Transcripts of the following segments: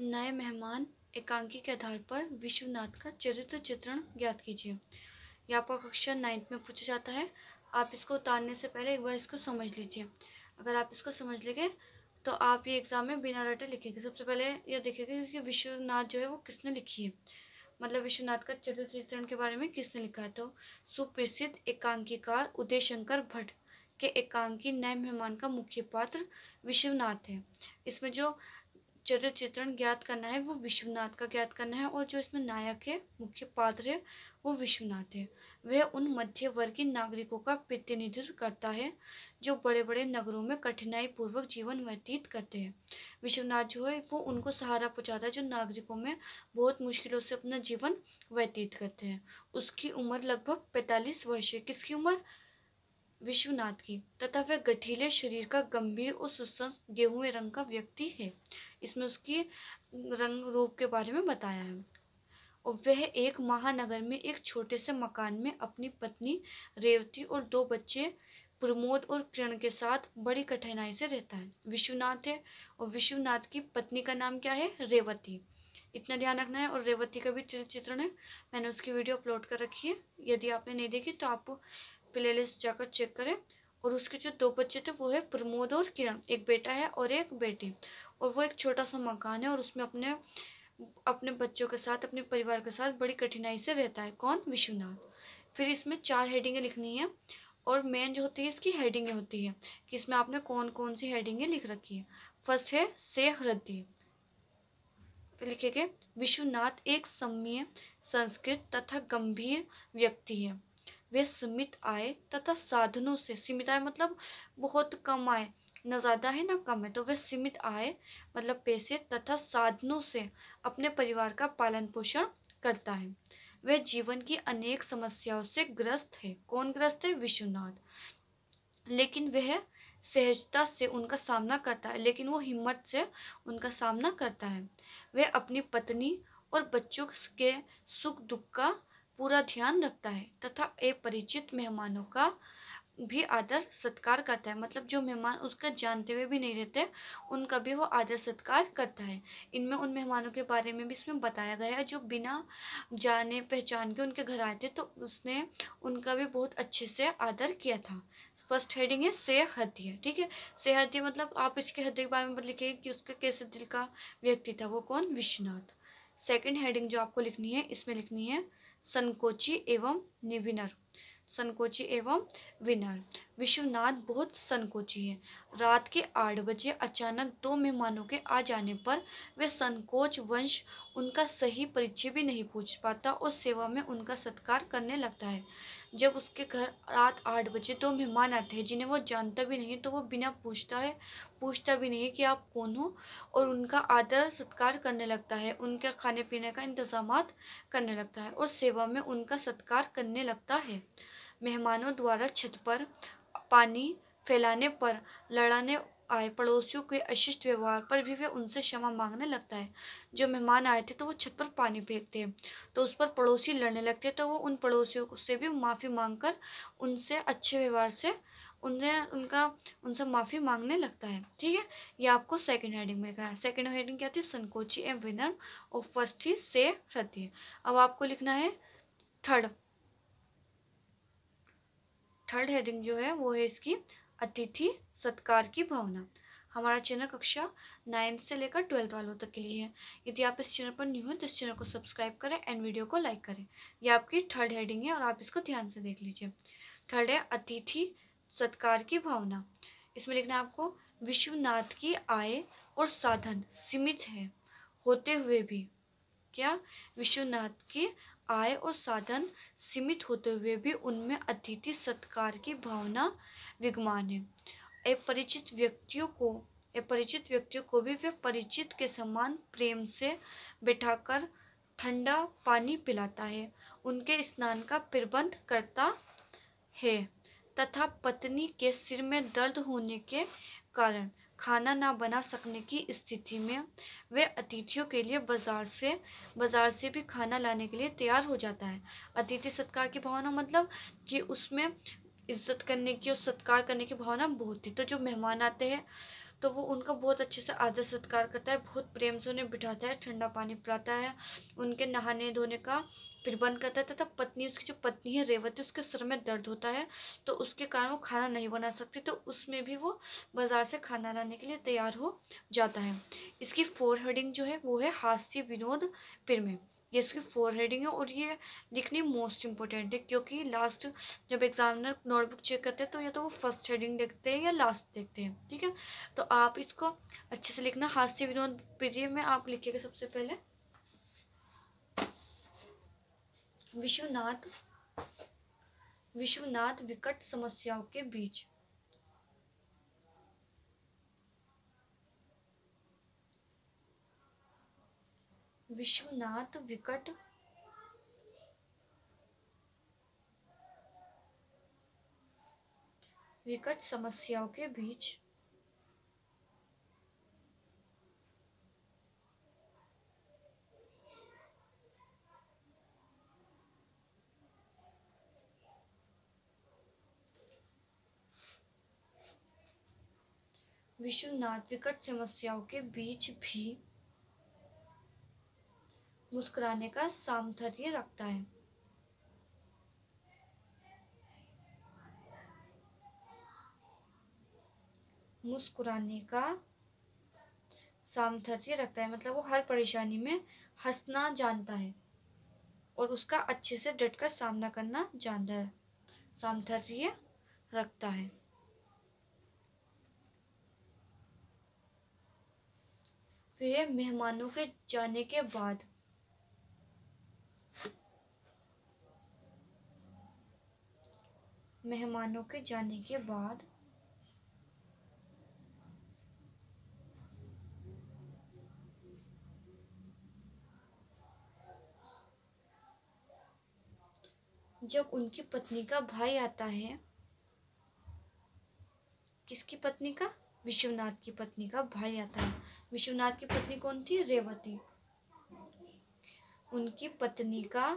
नए मेहमान एकांकी के आधार पर विश्वनाथ का चरित्र चित्रण ज्ञात कीजिए। यह आपका कक्षा 9th में पूछा जाता है। आप इसको उतारने से पहले एक बार इसको समझ लीजिए। अगर आप इसको समझ लेंगे तो आप ये एग्जाम में बिना रटे लिखेंगे। सबसे पहले यह देखेंगे कि विश्वनाथ जो है वो किसने लिखी है, मतलब विश्वनाथ का चरित्र चित्रण के बारे में किसने लिखा है। तो सुप्रसिद्ध एकांकीकार उदय शंकर भट्ट के एकांकी नए मेहमान का मुख्य पात्र विश्वनाथ है। इसमें जो चरित्र चित्रण ज्ञात करना है वो विश्वनाथ का ज्ञात करना है, और जो इसमें नायक है, मुख्य पात्र है, वो विश्वनाथ है। वह उन मध्यवर्गीय नागरिकों का प्रतिनिधित्व करता है जो बड़े बड़े नगरों में कठिनाई पूर्वक जीवन व्यतीत करते हैं। विश्वनाथ जो है वो उनको सहारा पहुंचाता है जो नागरिकों में बहुत मुश्किलों से अपना जीवन व्यतीत करते हैं। उसकी उम्र लगभग 45 वर्ष है। किसकी उम्र? विश्वनाथ की। तथा वह गठीले शरीर का गंभीर और सुस्पष्ट गेहूं रंग का व्यक्ति है। इसमें उसकी रंग रूप के बारे में बताया है। और वह एक महानगर में एक छोटे से मकान में अपनी पत्नी रेवती और 2 बच्चे प्रमोद और किरण के साथ बड़ी कठिनाई से रहता है। विश्वनाथ है और विश्वनाथ की पत्नी का नाम क्या है? रेवती। इतना ध्यान रखना है। और रेवती का भी चित्रण है, मैंने उसकी वीडियो अपलोड कर रखी है। यदि आपने नहीं देखी तो आप प्लेलिस्ट जाकर चेक करें। और उसके जो 2 बच्चे थे वो है प्रमोद और किरण, एक बेटा है और एक बेटी। और वो एक छोटा सा मकान है और उसमें अपने अपने बच्चों के साथ, अपने परिवार के साथ बड़ी कठिनाई से रहता है। कौन? विश्वनाथ। फिर इसमें 4 हेडिंगें लिखनी है और मेन जो होती है इसकी हेडिंगें होती है कि इसमें आपने कौन कौन सी हेडिंगें लिख रखी है। फर्स्ट है से हृदय। फिर लिखेंगे विश्वनाथ एक सम्य, संस्कृत तथा गंभीर व्यक्ति है। वे सीमित आय तथा साधनों से, सीमित आय मतलब बहुत कम आय, न ज़्यादा है न कम है, तो वे सीमित आय मतलब पैसे तथा साधनों से अपने परिवार का पालन पोषण करता है। वह जीवन की अनेक समस्याओं से ग्रस्त है। कौन ग्रस्त है? विश्वनाथ। लेकिन वह सहजता से उनका सामना करता है, लेकिन वो हिम्मत से उनका सामना करता है। वह अपनी पत्नी और बच्चों के सुख दुख का पूरा ध्यान रखता है तथा अपरिचित मेहमानों का भी आदर सत्कार करता है। मतलब जो मेहमान उसका जानते हुए भी नहीं रहते उनका भी वो आदर सत्कार करता है। इनमें उन मेहमानों के बारे में भी इसमें बताया गया है जो बिना जाने पहचान के उनके घर आए थे, तो उसने उनका भी बहुत अच्छे से आदर किया था। फर्स्ट हेडिंग है से हृदय। ठीक है, से हृदय मतलब आप इसके हृदय के बारे में लिखिए कि उसका कैसे दिल का व्यक्ति था। वो कौन? विश्वनाथ। सेकंड हेडिंग जो आपको लिखनी है, इसमें लिखनी है संकोची एवं निविनर। संकोची एवं विनर। विश्वनाथ बहुत संकोची है। रात के 8 बजे अचानक 2 मेहमानों के आ जाने पर वे संकोच वंश उनका सही परिचय भी नहीं पूछ पाता और सेवा में उनका सत्कार करने लगता है। जब उसके घर रात 8 बजे 2 मेहमान आते हैं जिन्हें वो जानता भी नहीं, तो वो बिना पूछता भी नहीं कि आप कौन हो, और उनका आदर सत्कार करने लगता है, उनके खाने पीने का इंतजामात करने लगता है और सेवा में उनका सत्कार करने लगता है। मेहमानों द्वारा छत पर पानी फैलाने पर लड़ाने आए पड़ोसियों के अशिष्ट व्यवहार पर भी वे उनसे क्षमा मांगने लगता है। जो मेहमान आए थे तो वो छत पर पानी फेंकते हैं, तो उस पर पड़ोसी लड़ने लगते हैं, तो वो उन पड़ोसियों से भी माफ़ी मांगकर उनसे अच्छे व्यवहार से उनसे माफ़ी मांगने लगता है। ठीक है, ये आपको सेकंड हेडिंग में लिखना है। सेकंड हेडिंग क्या थी? संकोची एवं विनम्र। और फर्स्ट थी से हृदय। अब आपको लिखना है थर्ड हेडिंग जो है वो है इसकी अतिथि सत्कार की भावना। हमारा चैनल कक्षा 9 से लेकर 12th वालों तक के लिए है। यदि आप इस चैनल पर न्यू हैं तो इस चैनल को सब्सक्राइब करें एंड वीडियो को लाइक करें। ये आपकी थर्ड हेडिंग है और आप इसको ध्यान से देख लीजिए। थर्ड है अतिथि सत्कार की भावना। इसमें लिखना है आपको विश्वनाथ की आय और साधन सीमित है होते हुए भी, क्या? विश्वनाथ की आय और साधन सीमित होते हुए भी उनमें अतिथि सत्कार की भावना विद्यमान है। अपरिचित व्यक्तियों को भी वे परिचित के समान प्रेम से बैठाकर ठंडा पानी पिलाता है, उनके स्नान का प्रबंध करता है तथा पत्नी के सिर में दर्द होने के कारण खाना ना बना सकने की स्थिति में वे अतिथियों के लिए बाजार से भी खाना लाने के लिए तैयार हो जाता है। अतिथि सत्कार की भावना मतलब कि उसमें इज्जत करने की और सत्कार करने की भावना बहुत थी। तो जो मेहमान आते हैं तो वो उनका बहुत अच्छे से आदर सत्कार करता है, बहुत प्रेम से उन्हें बिठाता है, ठंडा पानी पिलाता है, उनके नहाने धोने का प्रबंध करता है। तथा पत्नी, उसकी जो पत्नी है रेवती, उसके सिर में दर्द होता है, तो उसके कारण वो खाना नहीं बना सकती, तो उसमें भी वो बाजार से खाना लाने के लिए तैयार हो जाता है। इसकी फोर हेडिंग जो है वो है हास्य विनोद प्रेम। ये इसकी फोर हेडिंग है और ये लिखनी मोस्ट इंपॉर्टेंट है, क्योंकि लास्ट जब एग्जामिनर नोटबुक चेक करते हैं तो या तो वो फर्स्ट हेडिंग देखते हैं या लास्ट देखते हैं। ठीक है, तो आप इसको अच्छे से लिखना। हास्य विनोद प्रिय में आप लिखिएगा सबसे पहले विश्वनाथ, विश्वनाथ विकट समस्याओं के बीच। विश्वनाथ विकट विकट समस्याओं के बीच विश्वनाथ विकट समस्याओं के बीच भी मुस्कुराने का सामर्थ्य रखता है। मुस्कुराने का सामर्थ्य रखता है मतलब वो हर परेशानी में हंसना जानता है और उसका अच्छे से डटकर सामना करना जानता है, सामर्थ्य रखता है। फिर मेहमानों के जाने के बाद मेहमानों के जाने के बाद जब उनकी पत्नी का भाई आता है, किसकी पत्नी का? विश्वनाथ की पत्नी का भाई आता है। विश्वनाथ की पत्नी कौन थी? रेवती। उनकी पत्नी का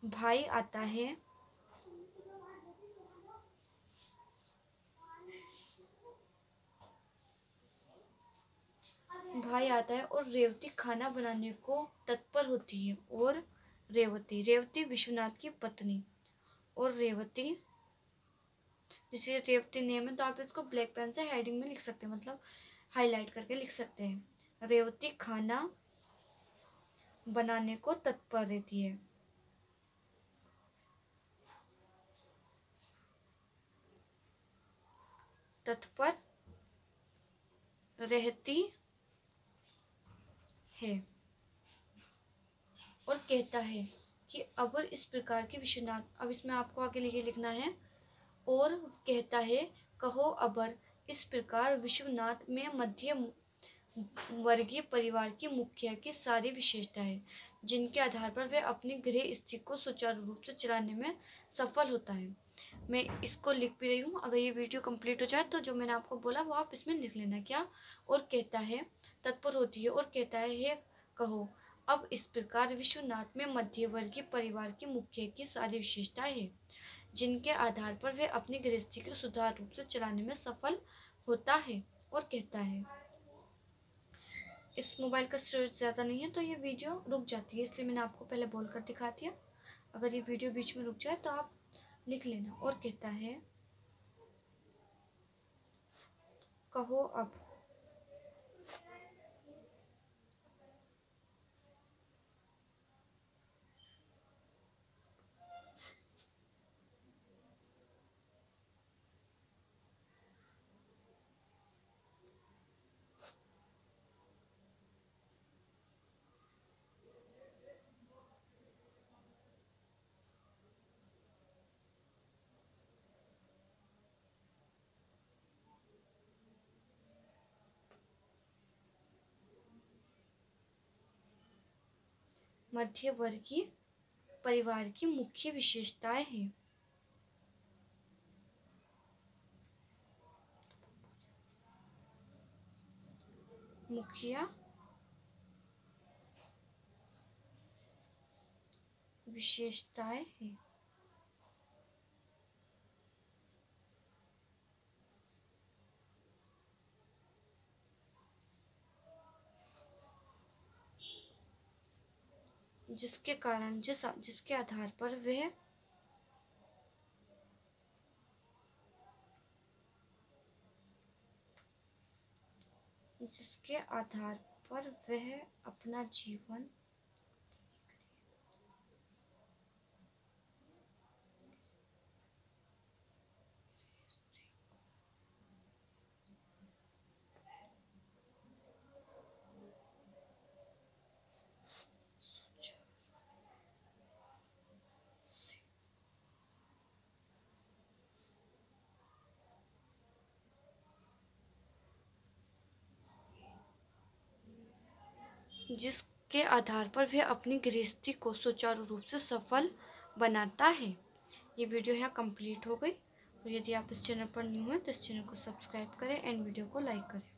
भाई आता है, भाई आता है और रेवती खाना बनाने को तत्पर होती है। और रेवती, रेवती विश्वनाथ की पत्नी, और रेवती, जैसे रेवती नेम है तो आप इसको ब्लैक पेन से हेडिंग में लिख सकते हैं, मतलब हाईलाइट करके लिख सकते हैं। रेवती खाना बनाने को तत्पर रहती है। तत्पर रहती है और कहता है कि अब इस प्रकार की विश्वनाथ, अब इसमें आपको आगे ये लिखना है, और कहता है कहो अबर इस प्रकार विश्वनाथ में मध्य वर्गीय परिवार की मुखिया की सारी विशेषताएं, जिनके आधार पर वह अपनी गृह स्थिति को सुचारू रूप से चलाने में सफल होता है। मैं इसको लिख भी रही हूँ, अगर ये वीडियो कंप्लीट हो जाए तो जो मैंने आपको बोला वो आप इसमें लिख लेना। क्या? और कहता है तत्पर होती है और कहता है कहो अब इस प्रकार विश्वनाथ में मध्यवर्गीय परिवार की मुखिया की सारी विशेषताएं हैं, जिनके आधार पर वह अपनी गृहस्थी को सुचारू रूप से चलाने में सफल होता है। और कहता है, इस मोबाइल का स्टोरेज ज़्यादा नहीं है तो ये वीडियो रुक जाती है, इसलिए मैंने आपको पहले बोल कर दिखा दिया। अगर ये वीडियो बीच में रुक जाए तो आप लिख लेना। और कहता है कहो अब मध्यवर्गीय परिवार की मुख्य विशेषताएं हैं। मुखिया विशेषताएं हैं। जिसके कारण जिसके आधार पर वह अपना जीवन जिसके आधार पर वह अपनी गृहस्थी को सुचारू रूप से सफल बनाता है। ये वीडियो यहाँ कंप्लीट हो गई। और यदि आप इस चैनल पर न्यू हैं तो इस चैनल को सब्सक्राइब करें एंड वीडियो को लाइक करें।